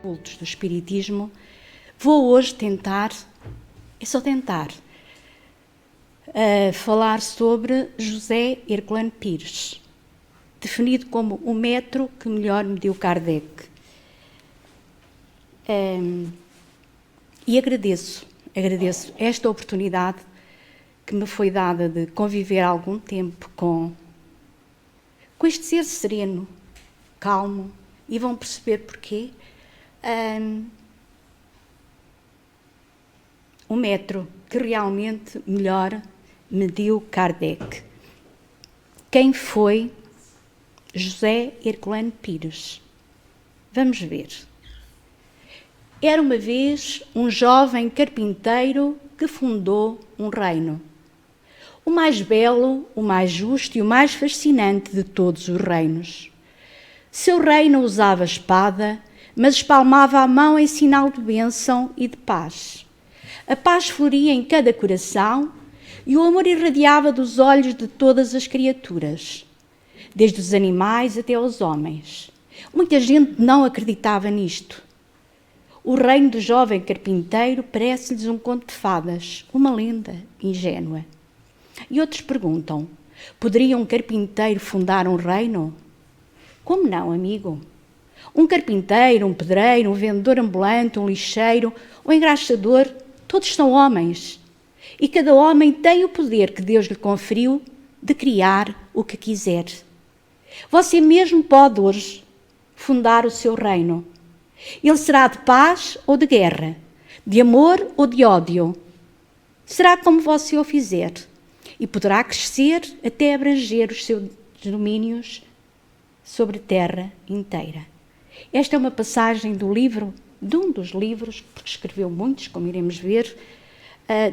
ocultos do Espiritismo, vou hoje tentar, falar sobre José Herculano Pires, definido como o metro que melhor mediu Kardec. E agradeço esta oportunidade que me foi dada de conviver algum tempo com este ser sereno, calmo, e vão perceber porquê. O metro que realmente melhor mediu Kardec. Quem foi José Herculano Pires? Vamos ver. Era uma vez um jovem carpinteiro que fundou um reino. O mais belo, o mais justo e o mais fascinante de todos os reinos. Seu rei não usava espada, mas espalmava a mão em sinal de bênção e de paz. A paz floria em cada coração e o amor irradiava dos olhos de todas as criaturas, desde os animais até aos homens. Muita gente não acreditava nisto. O reino do jovem carpinteiro parece-lhes um conto de fadas, uma lenda ingênua. E outros perguntam, poderia um carpinteiro fundar um reino? Como não, amigo? Um carpinteiro, um pedreiro, um vendedor ambulante, um lixeiro, um engraxador, todos são homens. E cada homem tem o poder que Deus lhe conferiu de criar o que quiser. Você mesmo pode hoje fundar o seu reino. Ele será de paz ou de guerra, de amor ou de ódio. Será como você o fizer e poderá crescer até abranger os seus domínios sobre a terra inteira. Esta é uma passagem do livro, de um dos livros, porque escreveu muitos, como iremos ver,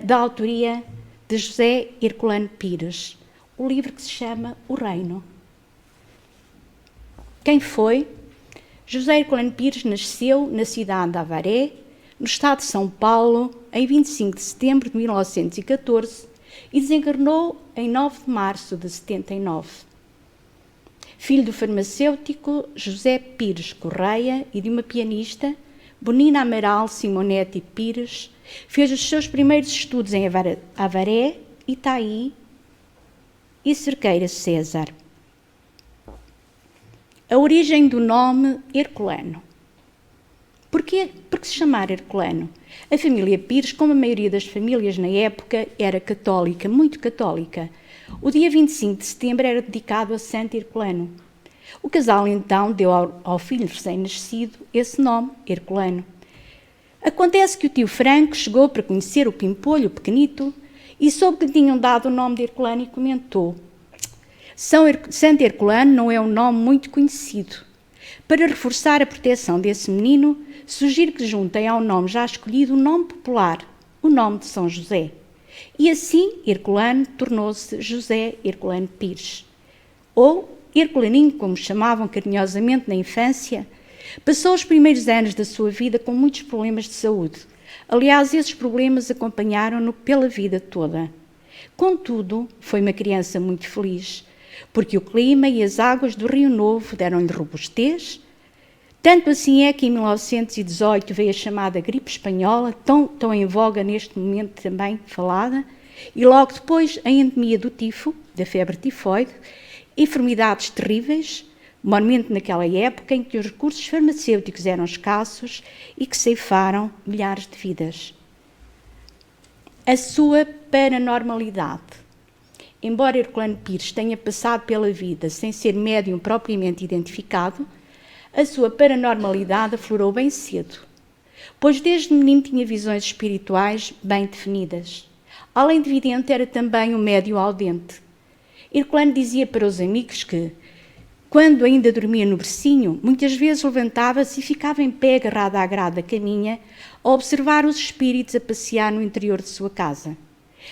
da autoria de José Herculano Pires, o livro que se chama O Reino. Quem foi? José Herculano Pires nasceu na cidade de Avaré, no estado de São Paulo, em 25 de setembro de 1914 e desencarnou em 9 de março de 79. Filho do farmacêutico José Pires Correia e de uma pianista, Bonina Amaral Simonetti Pires, fez os seus primeiros estudos em Avaré, Itaí e Cerqueira César. A origem do nome Herculano. Porquê? Porque se chamar Herculano? A família Pires, como a maioria das famílias na época, era católica, muito católica. O dia 25 de setembro era dedicado a Santo Herculano. O casal então deu ao filho recém-nascido esse nome, Herculano. Acontece que o tio Franco chegou para conhecer o pimpolho pequenito e soube que lhe tinham dado o nome de Herculano e comentou: Santo Herculano não é um nome muito conhecido. Para reforçar a proteção desse menino, sugiro que juntem ao nome já escolhido um nome popular, o nome de São José. E assim, Herculano tornou-se José Herculano Pires. Ou Herculaninho, como chamavam carinhosamente na infância, passou os primeiros anos da sua vida com muitos problemas de saúde. Aliás, esses problemas acompanharam-no pela vida toda. Contudo, foi uma criança muito feliz, porque o clima e as águas do Rio Novo deram-lhe robustez. Tanto assim é que em 1918 veio a chamada gripe espanhola, tão em voga neste momento também falada, e logo depois a endemia do tifo, da febre tifoide, enfermidades terríveis, mormente naquela época em que os recursos farmacêuticos eram escassos e que ceifaram milhares de vidas. A sua paranormalidade. Embora Herculano Pires tenha passado pela vida sem ser médium propriamente identificado, a sua paranormalidade aflorou bem cedo, pois desde menino tinha visões espirituais bem definidas. Além de vidente, era também um médium audente. Herculano dizia para os amigos que, quando ainda dormia no bercinho, muitas vezes levantava-se e ficava em pé agarrado à grade da caminha a observar os espíritos a passear no interior de sua casa.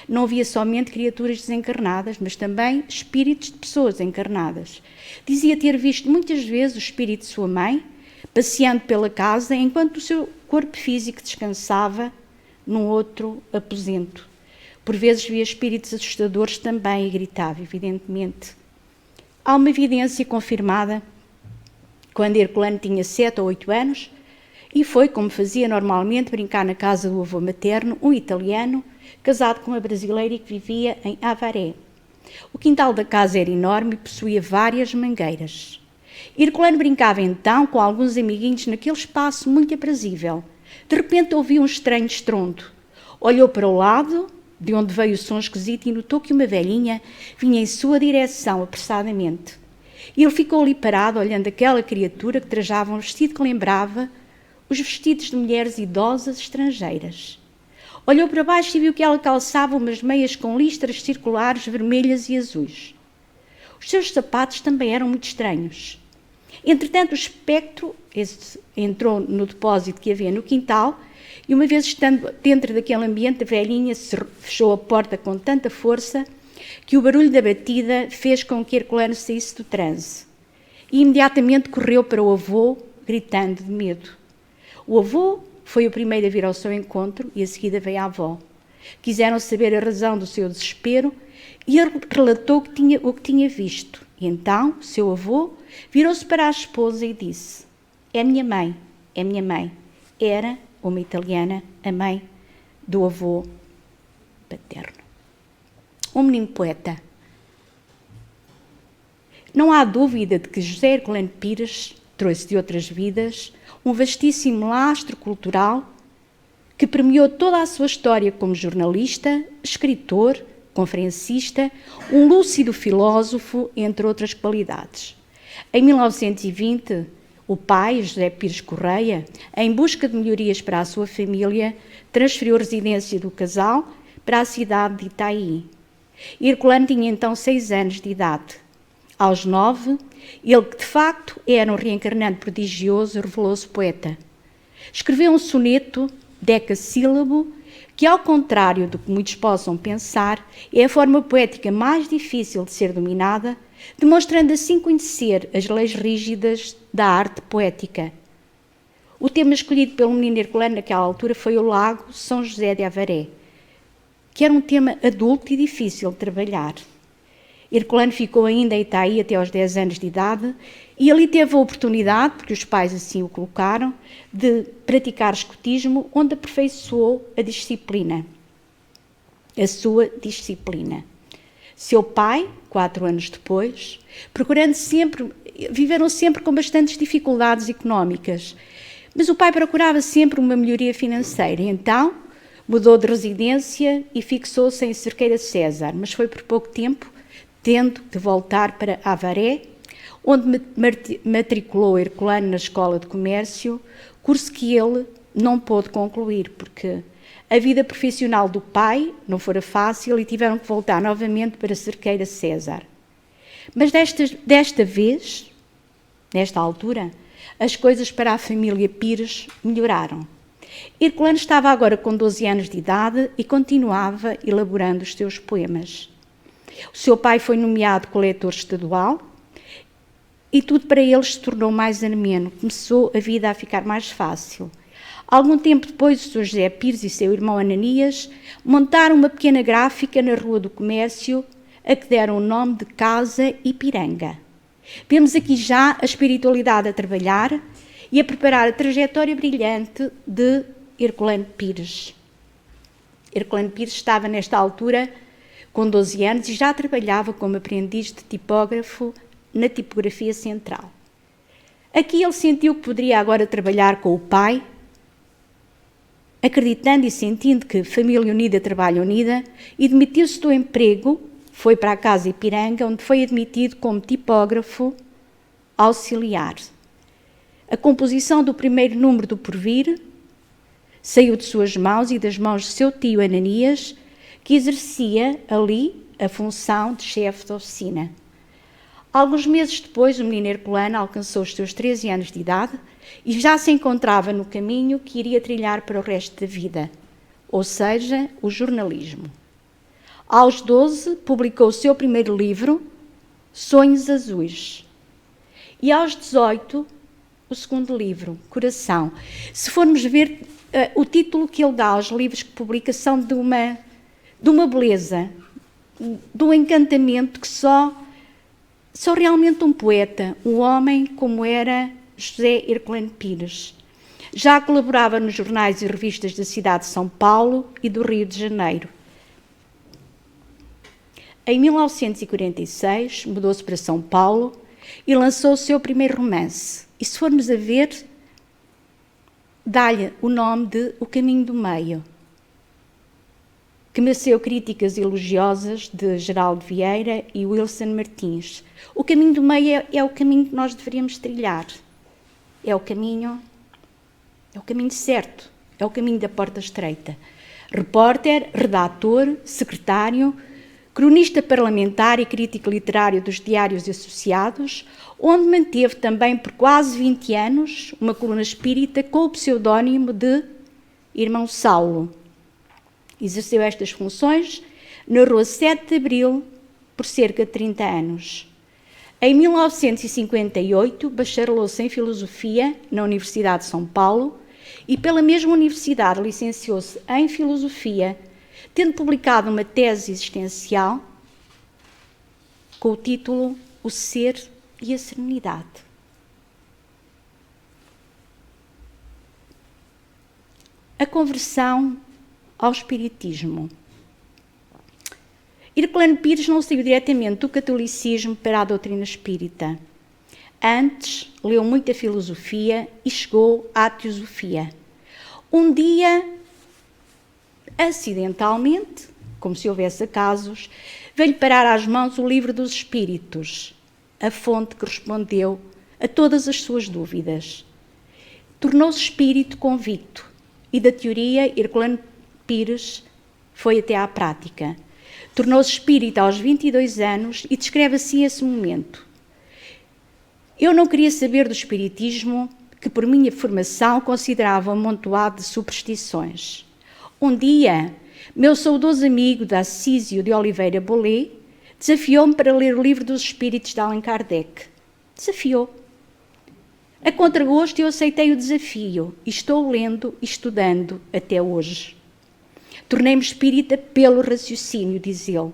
Não havia somente criaturas desencarnadas, mas também espíritos de pessoas encarnadas. Dizia ter visto muitas vezes o espírito de sua mãe passeando pela casa enquanto o seu corpo físico descansava num outro aposento. Por vezes via espíritos assustadores também e gritava, evidentemente. Há uma evidência confirmada. Quando Herculano tinha 7 ou 8 anos, E foi, como fazia normalmente, brincar na casa do avô materno, um italiano, casado com uma brasileira e que vivia em Avaré. O quintal da casa era enorme e possuía várias mangueiras. Herculano brincava então com alguns amiguinhos naquele espaço muito aprazível. De repente ouviu um estranho estrondo. Olhou para o lado, de onde veio o som esquisito, e notou que uma velhinha vinha em sua direção apressadamente. E ele ficou ali parado, olhando aquela criatura que trajava um vestido que lembrava os vestidos de mulheres idosas estrangeiras. Olhou para baixo e viu que ela calçava umas meias com listras circulares vermelhas e azuis. Os seus sapatos também eram muito estranhos. Entretanto, o espectro entrou no depósito que havia no quintal e, uma vez estando dentro daquele ambiente, a velhinha fechou a porta com tanta força que o barulho da batida fez com que Herculano saísse do transe. E imediatamente correu para o avô, gritando de medo. O avô foi o primeiro a vir ao seu encontro e a seguida veio a avó. Quiseram saber a razão do seu desespero e ele relatou o que tinha visto. E então, o seu avô virou-se para a esposa e disse: é minha mãe, é minha mãe. Era uma italiana, a mãe do avô paterno. Um menino poeta. Não há dúvida de que José Herculano Pires trouxe de outras vidas um vastíssimo lastro cultural que permeou toda a sua história como jornalista, escritor, conferencista, um lúcido filósofo, entre outras qualidades. Em 1920, o pai, José Pires Correia, em busca de melhorias para a sua família, transferiu a residência do casal para a cidade de Itaí. Herculano tinha então 6 anos de idade. Aos 9, ele, que de facto era um reencarnante prodigioso, revelou-se poeta. Escreveu um soneto decassílabo que, ao contrário do que muitos possam pensar, é a forma poética mais difícil de ser dominada, demonstrando assim conhecer as leis rígidas da arte poética. O tema escolhido pelo menino Herculano naquela altura foi o Lago São José de Avaré, que era um tema adulto e difícil de trabalhar. Herculano ficou ainda em Itaí até aos 10 anos de idade e ali teve a oportunidade, porque os pais assim o colocaram, de praticar escotismo, onde aperfeiçoou a disciplina, a sua disciplina. Seu pai, 4 anos depois, viveram sempre com bastantes dificuldades económicas, mas o pai procurava sempre uma melhoria financeira, então mudou de residência e fixou-se em Cerqueira de César, mas foi por pouco tempo, tendo de voltar para Avaré, onde matriculou Herculano na Escola de Comércio, curso que ele não pôde concluir, porque a vida profissional do pai não fora fácil e tiveram que voltar novamente para Cerqueira de César. Mas desta vez, nesta altura, as coisas para a família Pires melhoraram. Herculano estava agora com 12 anos de idade e continuava elaborando os seus poemas. O seu pai foi nomeado coletor estadual e tudo para eles se tornou mais ameno. Começou a vida a ficar mais fácil. Algum tempo depois, o Sr. José Pires e seu irmão Ananias montaram uma pequena gráfica na Rua do Comércio, a que deram o nome de Casa Ipiranga. Vemos aqui já a espiritualidade a trabalhar e a preparar a trajetória brilhante de Herculano Pires. Herculano Pires estava, nesta altura, com 12 anos e já trabalhava como aprendiz de tipógrafo na tipografia central. Aqui ele sentiu que poderia agora trabalhar com o pai, acreditando e sentindo que família unida trabalha unida, e demitiu-se do emprego, foi para a Casa Ipiranga, onde foi admitido como tipógrafo auxiliar. A composição do primeiro número do Porvir saiu de suas mãos e das mãos de seu tio Ananias, que exercia ali a função de chefe de oficina. Alguns meses depois, o menino Herculano alcançou os seus 13 anos de idade e já se encontrava no caminho que iria trilhar para o resto da vida, ou seja, o jornalismo. Aos 12, publicou o seu primeiro livro, Sonhos Azuis. E aos 18, o segundo livro, Coração. Se formos ver, o título que ele dá aos livros que publica são de uma beleza, de um encantamento que só realmente um poeta, um homem como era José Herculano Pires. Já colaborava nos jornais e revistas da cidade de São Paulo e do Rio de Janeiro. Em 1946, mudou-se para São Paulo e lançou o seu primeiro romance. E se formos a ver, dá-lhe o nome de O Caminho do Meio, que mereceu críticas elogiosas de Geraldo Vieira e Wilson Martins. O caminho do meio é o caminho que nós deveríamos trilhar. É o caminho certo, é o caminho da porta estreita. Repórter, redator, secretário, cronista parlamentar e crítico literário dos Diários Associados, onde manteve também por quase 20 anos uma coluna espírita com o pseudónimo de Irmão Saulo. Exerceu estas funções na Rua 7 de Abril por cerca de 30 anos. Em 1958, bacharelou-se em Filosofia na Universidade de São Paulo e pela mesma universidade licenciou-se em Filosofia, tendo publicado uma tese existencial com o título O Ser e a Serenidade. A conversão ao espiritismo. Herculano Pires não saiu diretamente do catolicismo para a doutrina espírita. Antes, leu muita filosofia e chegou à teosofia. Um dia, acidentalmente, como se houvesse acasos, veio-lhe parar às mãos o Livro dos Espíritos, a fonte que respondeu a todas as suas dúvidas. Tornou-se espírito convicto e da teoria Herculano Pires foi até à prática. Tornou-se espírita aos 22 anos e descreve assim esse momento. Eu não queria saber do espiritismo, que por minha formação considerava um amontoado de superstições. Um dia, meu saudoso amigo Dacísio de Oliveira Bolé desafiou-me para ler o Livro dos Espíritos de Allan Kardec. Desafiou. A contragosto eu aceitei o desafio e estou lendo e estudando até hoje. Tornei-me espírita pelo raciocínio, diz ele.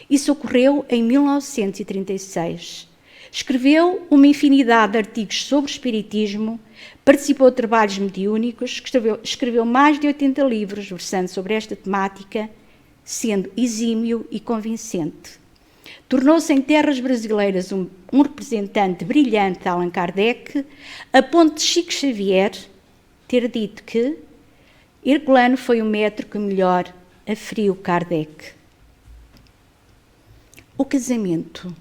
Isso ocorreu em 1936. Escreveu uma infinidade de artigos sobre espiritismo, participou de trabalhos mediúnicos, escreveu mais de 80 livros versando sobre esta temática, sendo exímio e convincente. Tornou-se em terras brasileiras um representante brilhante de Allan Kardec, a ponto de Chico Xavier ter dito que Herculano foi o metro que melhor aferiu Kardec. O casamento.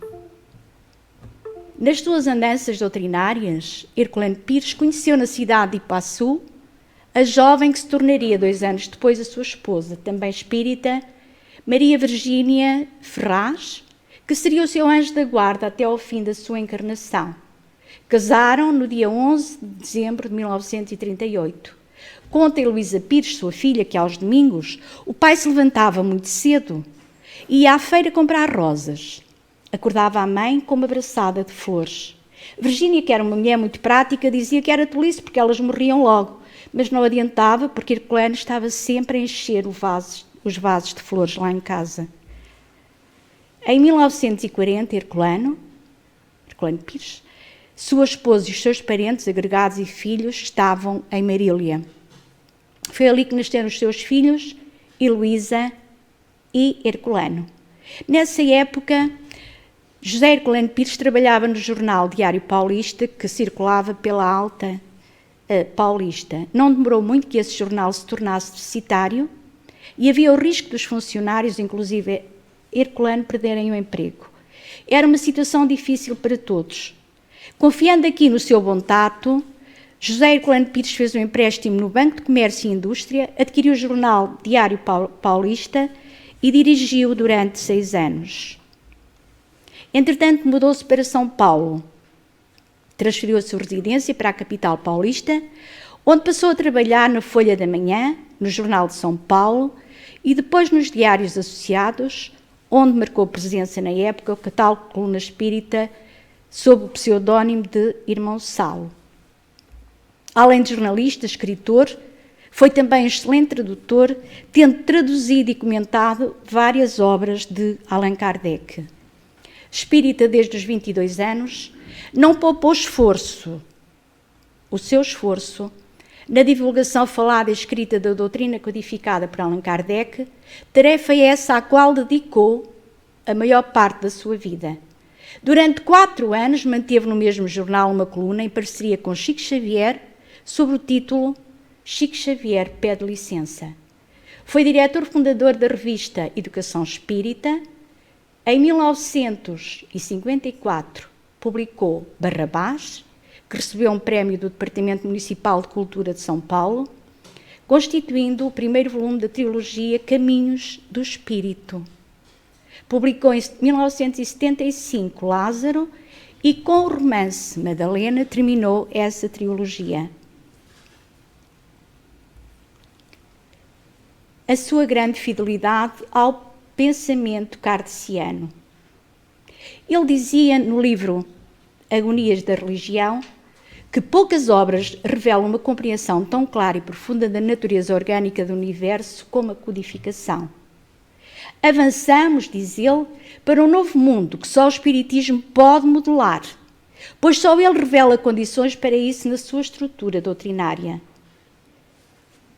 Nas suas andanças doutrinárias, Herculano Pires conheceu na cidade de Ipaçu a jovem que se tornaria 2 anos depois a sua esposa, também espírita, Maria Virgínia Ferraz, que seria o seu anjo da guarda até ao fim da sua encarnação. Casaram no dia 11 de dezembro de 1938. Conta Heloísa Pires, sua filha, que aos domingos o pai se levantava muito cedo e ia à feira comprar rosas. Acordava a mãe com uma braçada de flores. Virgínia, que era uma mulher muito prática, dizia que era tolice porque elas morriam logo, mas não adiantava porque Herculano estava sempre a encher os vasos de flores lá em casa. Em 1940, Herculano Pires, sua esposa e os seus parentes, agregados e filhos, estavam em Marília. Foi ali que nasceram os seus filhos, Heloísa e Herculano. Nessa época, José Herculano Pires trabalhava no jornal Diário Paulista, que circulava pela Alta Paulista. Não demorou muito que esse jornal se tornasse deficitário e havia o risco dos funcionários, inclusive Herculano, perderem o emprego. Era uma situação difícil para todos. Confiando aqui no seu bom tato, José Herculano Pires fez um empréstimo no Banco de Comércio e Indústria, adquiriu o jornal Diário Paulista e dirigiu durante 6 anos. Entretanto, mudou-se para São Paulo. Transferiu a sua residência para a capital paulista, onde passou a trabalhar na Folha da Manhã, no Jornal de São Paulo e depois nos Diários Associados, onde marcou presença na época o catálogo Coluna Espírita sob o pseudónimo de Irmão Saulo. Além de jornalista, escritor, foi também excelente tradutor, tendo traduzido e comentado várias obras de Allan Kardec. Espírita desde os 22 anos, não poupou o seu esforço, na divulgação falada e escrita da doutrina codificada por Allan Kardec, tarefa essa à qual dedicou a maior parte da sua vida. Durante 4 anos manteve no mesmo jornal uma coluna em parceria com Chico Xavier, sob o título Chico Xavier pede licença. Foi diretor fundador da revista Educação Espírita. Em 1954 publicou Barrabás, que recebeu um prémio do Departamento Municipal de Cultura de São Paulo, constituindo o primeiro volume da trilogia Caminhos do Espírito. Publicou em 1975 Lázaro e com o romance Madalena terminou essa trilogia. A sua grande fidelidade ao pensamento kardeciano. Ele dizia no livro Agonias da Religião que poucas obras revelam uma compreensão tão clara e profunda da natureza orgânica do universo como a codificação. Avançamos, diz ele, para um novo mundo que só o Espiritismo pode modelar, pois só ele revela condições para isso na sua estrutura doutrinária.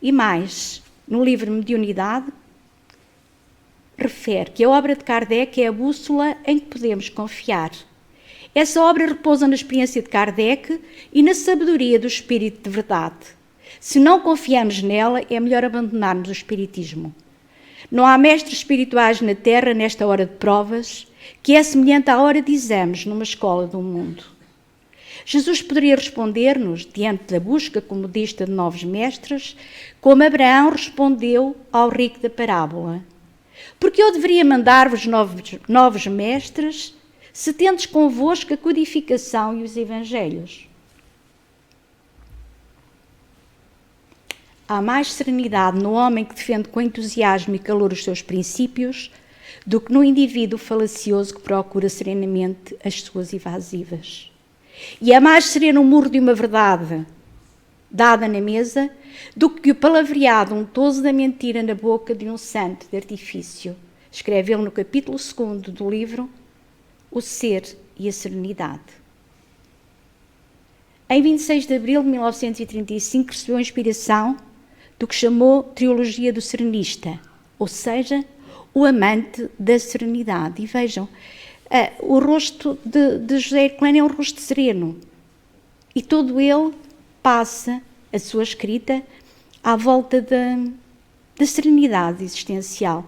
E mais, no livro Mediunidade, refere que a obra de Kardec é a bússola em que podemos confiar. Essa obra repousa na experiência de Kardec e na sabedoria do Espírito de verdade. Se não confiamos nela, é melhor abandonarmos o Espiritismo. Não há mestres espirituais na Terra, nesta hora de provas, que é semelhante à hora de exames numa escola do mundo. Jesus poderia responder-nos, diante da busca comodista de novos mestres, como Abraão respondeu ao rico da parábola. Porque eu deveria mandar-vos novos mestres, se tendes convosco a codificação e os evangelhos. Há mais serenidade no homem que defende com entusiasmo e calor os seus princípios do que no indivíduo falacioso que procura serenamente as suas evasivas. E é mais sereno o murro de uma verdade dada na mesa do que o palavreado untoso da mentira na boca de um santo de artifício. Escreve ele no capítulo 2 do livro O Ser e a Serenidade. Em 26 de abril de 1935 recebeu a inspiração do que chamou Trilogia do Serenista, ou seja, o amante da serenidade. E vejam, o rosto de José Herculano é um rosto sereno e todo ele passa a sua escrita à volta da serenidade existencial.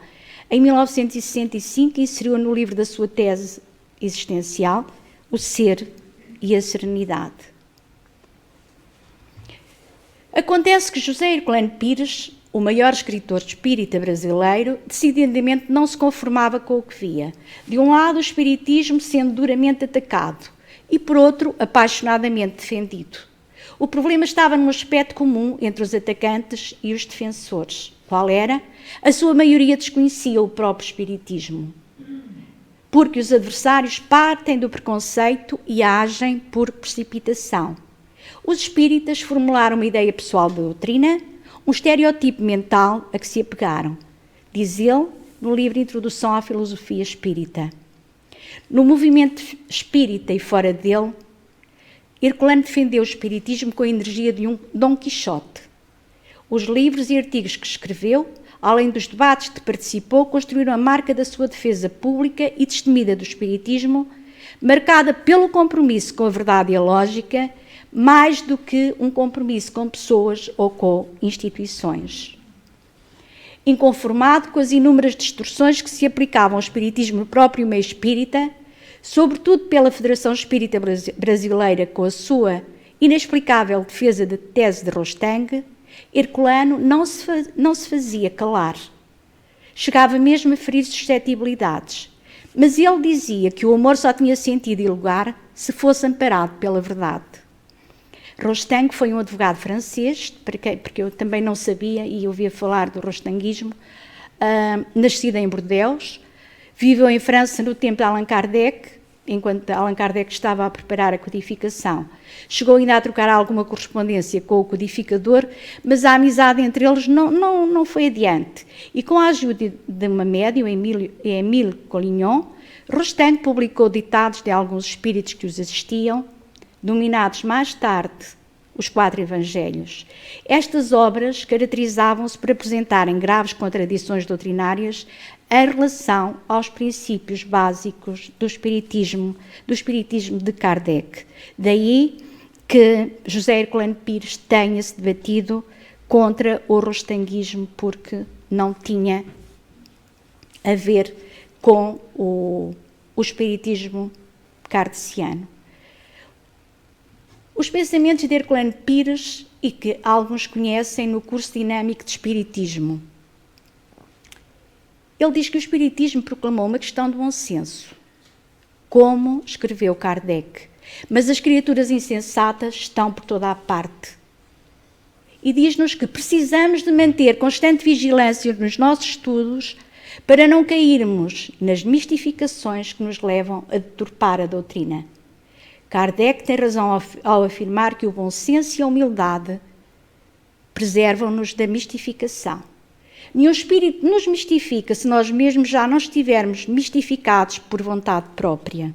Em 1965 inseriu no livro da sua tese existencial O Ser e a Serenidade. Acontece que José Herculano Pires, o maior escritor espírita brasileiro, decididamente não se conformava com o que via. De um lado, o espiritismo sendo duramente atacado e, por outro, apaixonadamente defendido. O problema estava num aspecto comum entre os atacantes e os defensores. Qual era? A sua maioria desconhecia o próprio espiritismo, porque os adversários partem do preconceito e agem por precipitação. Os espíritas formularam uma ideia pessoal da doutrina, um estereotipo mental a que se apegaram. Diz ele no livro Introdução à Filosofia Espírita. No movimento espírita e fora dele, Herculano defendeu o espiritismo com a energia de um Dom Quixote. Os livros e artigos que escreveu, além dos debates que participou, construíram a marca da sua defesa pública e destemida do espiritismo, marcada pelo compromisso com a verdade e a lógica, mais do que um compromisso com pessoas ou com instituições. Inconformado com as inúmeras distorções que se aplicavam ao espiritismo no próprio meio espírita, sobretudo pela Federação Espírita Brasileira com a sua inexplicável defesa da tese de Rostang, Herculano não se fazia calar. Chegava mesmo a ferir suscetibilidades, mas ele dizia que o amor só tinha sentido e lugar se fosse amparado pela verdade. Rostang foi um advogado francês, porque eu também não sabia e ouvia falar do rostanguismo, nascido em Bordeaux, viveu em França no tempo de Allan Kardec, enquanto Allan Kardec estava a preparar a codificação. Chegou ainda a trocar alguma correspondência com o codificador, mas a amizade entre eles não foi adiante. E com a ajuda de uma médium, Émile Collignon, Rostang publicou ditados de alguns espíritos que os assistiam, denominados mais tarde os 4 Evangelhos. Estas obras caracterizavam-se por apresentarem graves contradições doutrinárias em relação aos princípios básicos do Espiritismo de Kardec. Daí que José Herculano Pires tenha-se debatido contra o rostanguismo, porque não tinha a ver com o Espiritismo kardeciano. Os pensamentos de Herculano Pires, e que alguns conhecem no curso dinâmico de Espiritismo. Ele diz que o Espiritismo proclamou uma questão de bom senso, como escreveu Kardec, mas as criaturas insensatas estão por toda a parte. E diz-nos que precisamos de manter constante vigilância nos nossos estudos para não cairmos nas mistificações que nos levam a deturpar a doutrina. Kardec tem razão ao afirmar que o bom senso e a humildade preservam-nos da mistificação. Nenhum espírito nos mistifica se nós mesmos já não estivermos mistificados por vontade própria.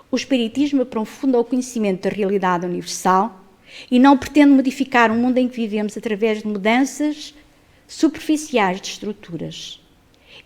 O Espiritismo aprofunda o conhecimento da realidade universal e não pretende modificar o mundo em que vivemos através de mudanças superficiais de estruturas.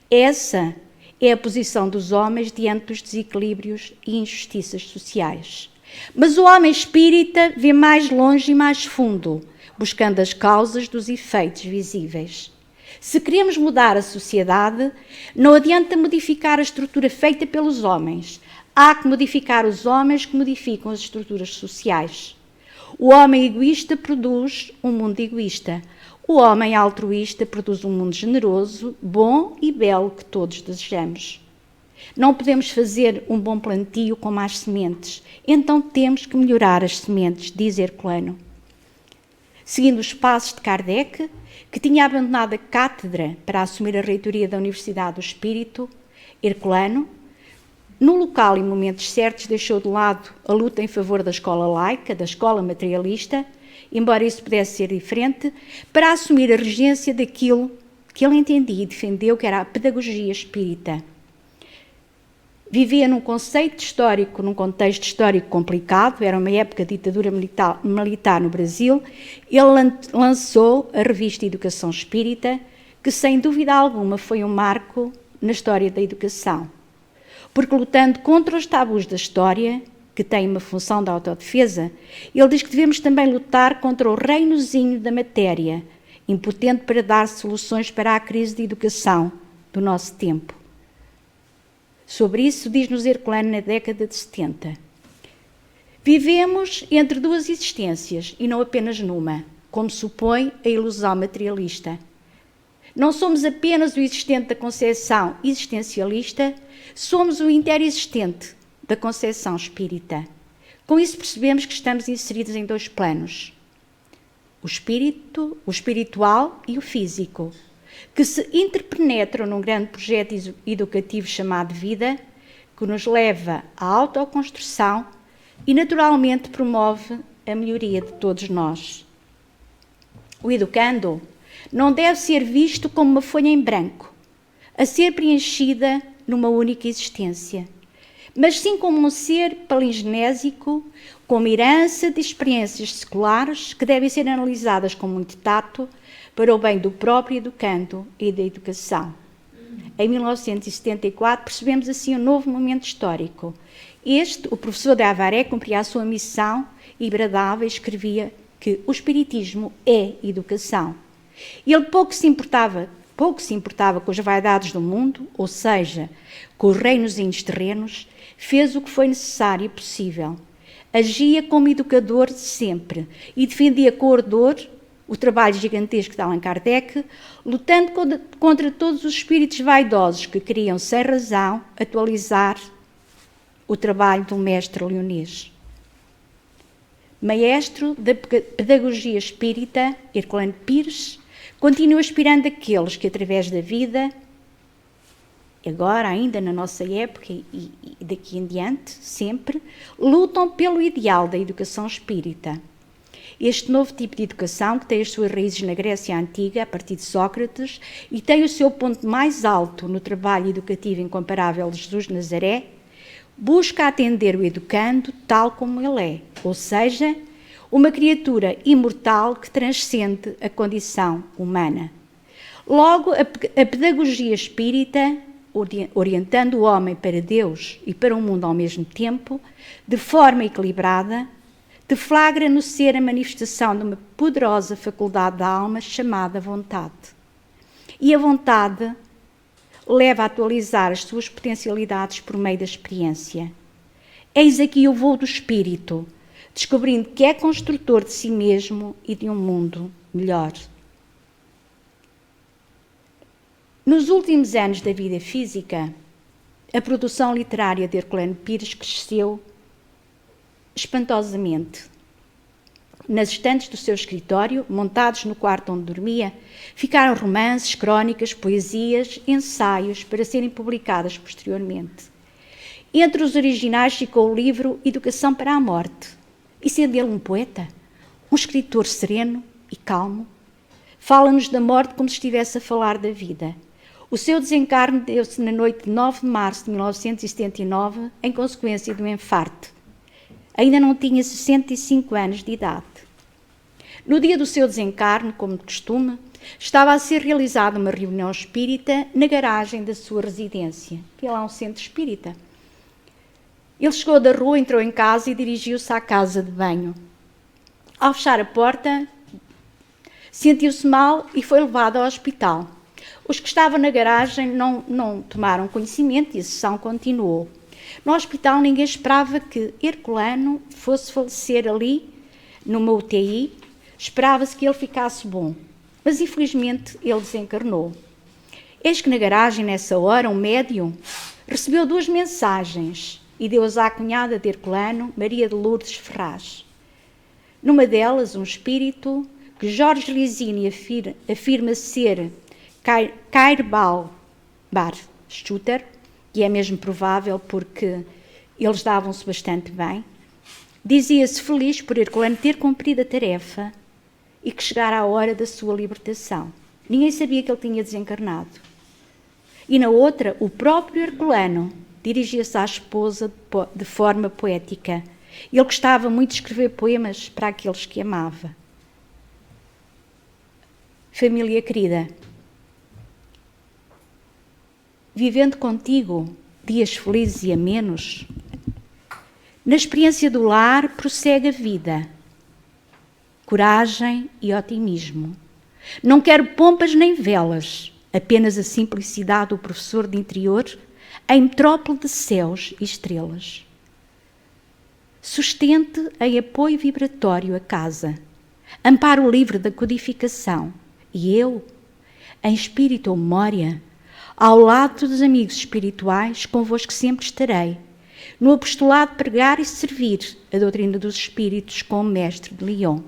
Essa é a posição dos homens diante dos desequilíbrios e injustiças sociais. Mas o homem espírita vê mais longe e mais fundo, buscando as causas dos efeitos visíveis. Se queremos mudar a sociedade, não adianta modificar a estrutura feita pelos homens. Há que modificar os homens que modificam as estruturas sociais. O homem egoísta produz um mundo egoísta. O homem altruísta produz um mundo generoso, bom e belo que todos desejamos. Não podemos fazer um bom plantio com más sementes, então temos que melhorar as sementes, diz Herculano. Seguindo os passos de Kardec, que tinha abandonado a cátedra para assumir a reitoria da Universidade do Espírito, Herculano, no local e momentos certos, deixou de lado a luta em favor da escola laica, da escola materialista, embora isso pudesse ser diferente, para assumir a regência daquilo que ele entendia e defendeu, que era a pedagogia espírita. Vivia num contexto histórico complicado, era uma época de ditadura militar no Brasil. Ele lançou a revista Educação Espírita, que sem dúvida alguma foi um marco na história da educação. Porque lutando contra os tabus da história, que tem uma função de autodefesa, ele diz que devemos também lutar contra o reinozinho da matéria, impotente para dar soluções para a crise de educação do nosso tempo. Sobre isso diz-nos Herculano na década de 70. Vivemos entre duas existências e não apenas numa, como supõe a ilusão materialista. Não somos apenas o existente da concepção existencialista, somos o interexistente da concepção espírita. Com isso percebemos que estamos inseridos em dois planos, o espiritual e o físico, que se interpenetram num grande projeto educativo chamado vida, que nos leva à autoconstrução e naturalmente promove a melhoria de todos nós. O educando não deve ser visto como uma folha em branco, a ser preenchida numa única existência, mas sim como um ser palingenésico, com uma herança de experiências seculares que devem ser analisadas com muito tato para o bem do próprio educando e da educação. Em 1974 percebemos assim um novo momento histórico. O professor de Avaré, cumpria a sua missão e bradava e escrevia que o espiritismo é educação. Ele pouco se importava com as vaidades do mundo, ou seja, com os reinozinhos terrenos, fez o que foi necessário e possível. Agia como educador de sempre e defendia com ardor o trabalho gigantesco de Allan Kardec, lutando contra todos os espíritos vaidosos que queriam, sem razão, atualizar o trabalho do mestre leonês. Maestro da pedagogia espírita, Herculano Pires, continua inspirando aqueles que, através da vida, agora ainda na nossa época e daqui em diante, sempre, lutam pelo ideal da educação espírita. Este novo tipo de educação, que tem as suas raízes na Grécia Antiga, a partir de Sócrates, e tem o seu ponto mais alto no trabalho educativo incomparável de Jesus de Nazaré, busca atender o educando tal como ele é, ou seja, uma criatura imortal que transcende a condição humana. Logo, a pedagogia espírita, orientando o homem para Deus e para o mundo ao mesmo tempo, de forma equilibrada, deflagra no ser a manifestação de uma poderosa faculdade da alma chamada vontade. E a vontade leva a atualizar as suas potencialidades por meio da experiência. Eis aqui o voo do espírito, descobrindo que é construtor de si mesmo e de um mundo melhor. Nos últimos anos da vida física, a produção literária de Herculano Pires cresceu espantosamente. Nas estantes do seu escritório, montados no quarto onde dormia, ficaram romances, crónicas, poesias, ensaios para serem publicadas posteriormente. Entre os originais ficou o livro Educação para a Morte. E sendo ele um poeta, um escritor sereno e calmo, fala-nos da morte como se estivesse a falar da vida. O seu desencarne deu-se na noite de 9 de março de 1979, em consequência de um infarto. Ainda não tinha 65 anos de idade. No dia do seu desencarne, como de costume, estava a ser realizada uma reunião espírita na garagem da sua residência. Havia lá um centro espírita. Ele chegou da rua, entrou em casa e dirigiu-se à casa de banho. Ao fechar a porta, sentiu-se mal e foi levado ao hospital. Os que estavam na garagem não tomaram conhecimento e a sessão continuou. No hospital ninguém esperava que Herculano fosse falecer ali, numa UTI. Esperava-se que ele ficasse bom, mas infelizmente ele desencarnou. Eis que na garagem, nessa hora, um médium recebeu 2 mensagens e deu-as à cunhada de Herculano, Maria de Lourdes Ferraz. Numa delas, um espírito que Jorge Lisini afirma ser Cairbal Bar Schutter, e é mesmo provável porque eles davam-se bastante bem, dizia-se feliz por Herculano ter cumprido a tarefa e que chegara a hora da sua libertação. Ninguém sabia que ele tinha desencarnado. E na outra, o próprio Herculano dirigia-se à esposa de forma poética. Ele gostava muito de escrever poemas para aqueles que amava. Família querida, vivendo contigo dias felizes e amenos, na experiência do lar prossegue a vida, coragem e otimismo. Não quero pompas nem velas, apenas a simplicidade do professor de interior em metrópole de céus e estrelas. Sustente em apoio vibratório a casa, amparo livre da codificação, e eu, em espírito ou memória, ao lado dos amigos espirituais, convosco sempre estarei, no apostolado de pregar e servir a doutrina dos espíritos com o mestre de Lyon.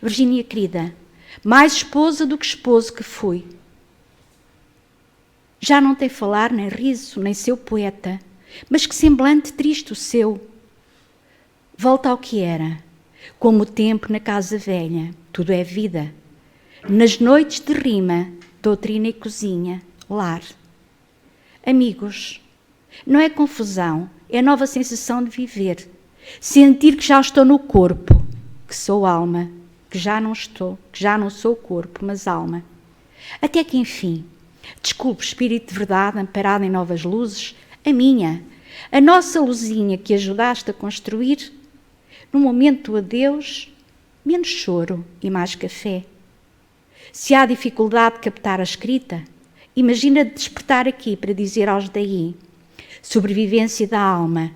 Virgínia querida, mais esposa do que esposo que fui. Já não tem falar nem riso, nem seu poeta, mas que semblante triste o seu. Volta ao que era, como o tempo na casa velha, tudo é vida. Nas noites de rima, doutrina e cozinha, lar. Amigos, não é confusão, é nova sensação de viver. Sentir que já estou no corpo, que sou alma, que já não sou corpo, mas alma. Até que enfim, desculpe, espírito de verdade amparado em novas luzes, a nossa luzinha que ajudaste a construir, no momento do adeus, menos choro e mais café. Se há dificuldade de captar a escrita, imagina despertar aqui para dizer aos daí: sobrevivência da alma,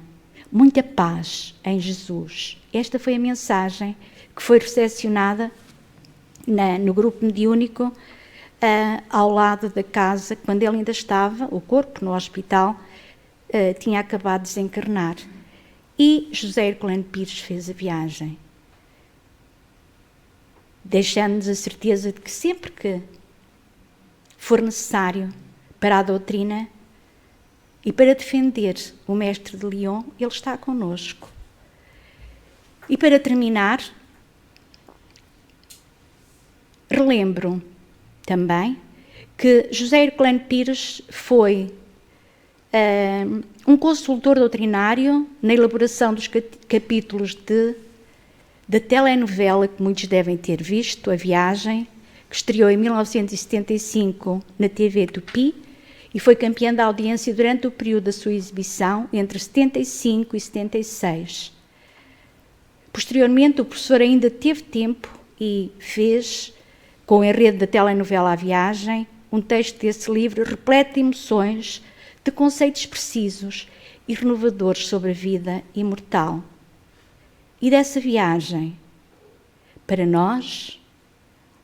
muita paz em Jesus. Esta foi a mensagem que foi recepcionada no grupo mediúnico ao lado da casa, quando ele ainda estava, o corpo no hospital, tinha acabado de desencarnar. E José Herculano Pires fez a viagem, deixando-nos a certeza de que sempre que for necessário para a doutrina e para defender o mestre de Lyon, ele está connosco. E para terminar, relembro também que José Herculano Pires foi um consultor doutrinário na elaboração dos capítulos da telenovela que muitos devem ter visto, A Viagem, que estreou em 1975 na TV Tupi e foi campeã da audiência durante o período da sua exibição, entre 75 e 76. Posteriormente, o professor ainda teve tempo e fez, com o enredo da telenovela A Viagem, um texto desse livro repleto de emoções, de conceitos precisos e renovadores sobre a vida imortal. E dessa viagem, para nós,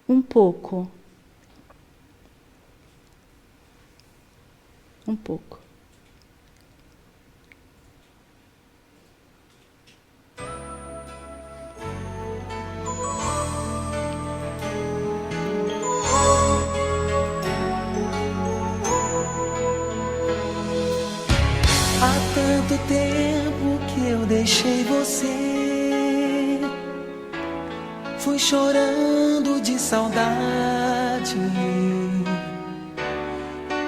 um pouco. Há tanto tempo que eu deixei você, fui chorando de saudade.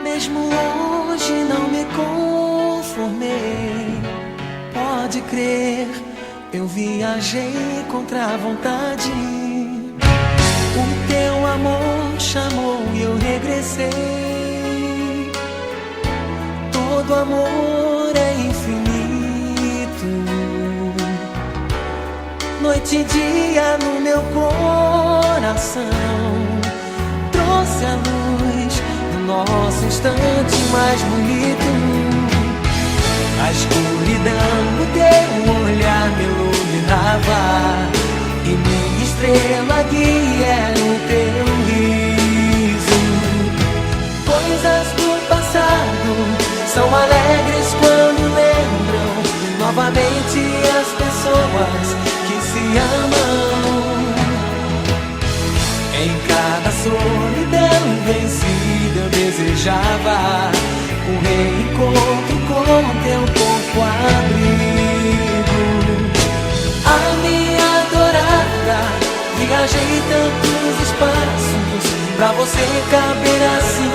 Mesmo hoje não me conformei. Pode crer, eu viajei contra a vontade. O teu amor chamou e eu regressei. Todo amor é infinito, noite e dia no meu coração. Trouxe a luz do nosso instante mais bonito. A escuridão do teu olhar me iluminava, e minha estrela guia era o teu riso. Coisas do passado são alegres quando lembram novamente as pessoas que se amam. Em cada solidão vencida eu desejava um reencontro com teu corpo abrigo. A minha adorada, viajei tantos espaços pra você caber assim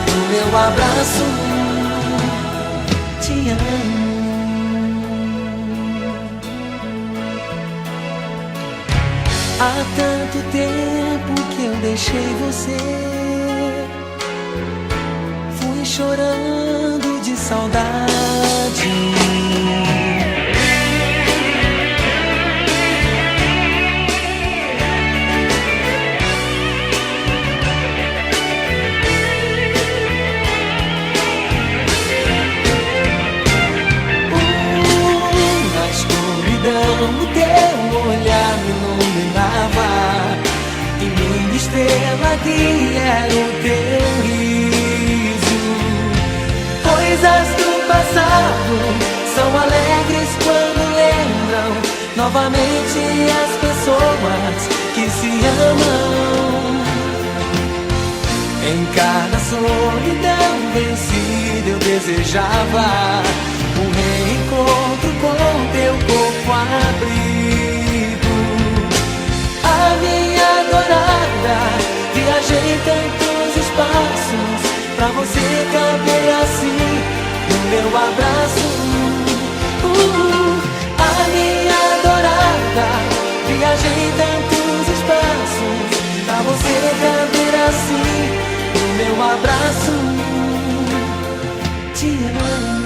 no meu abraço. Te amo. Há tanto tempo que eu deixei você, fui chorando de saudade. O teu olhar me iluminava, e minha estrela guia era o teu riso. Coisas do passado são alegres quando lembram novamente as pessoas que se amam. Em cada solidão vencida eu desejava um reencontro com teu corpo abrigo. A minha adorada, viajei tantos espaços pra você caber assim no meu abraço. A minha adorada, viajei tantos espaços pra você caber assim no meu abraço. Te amo.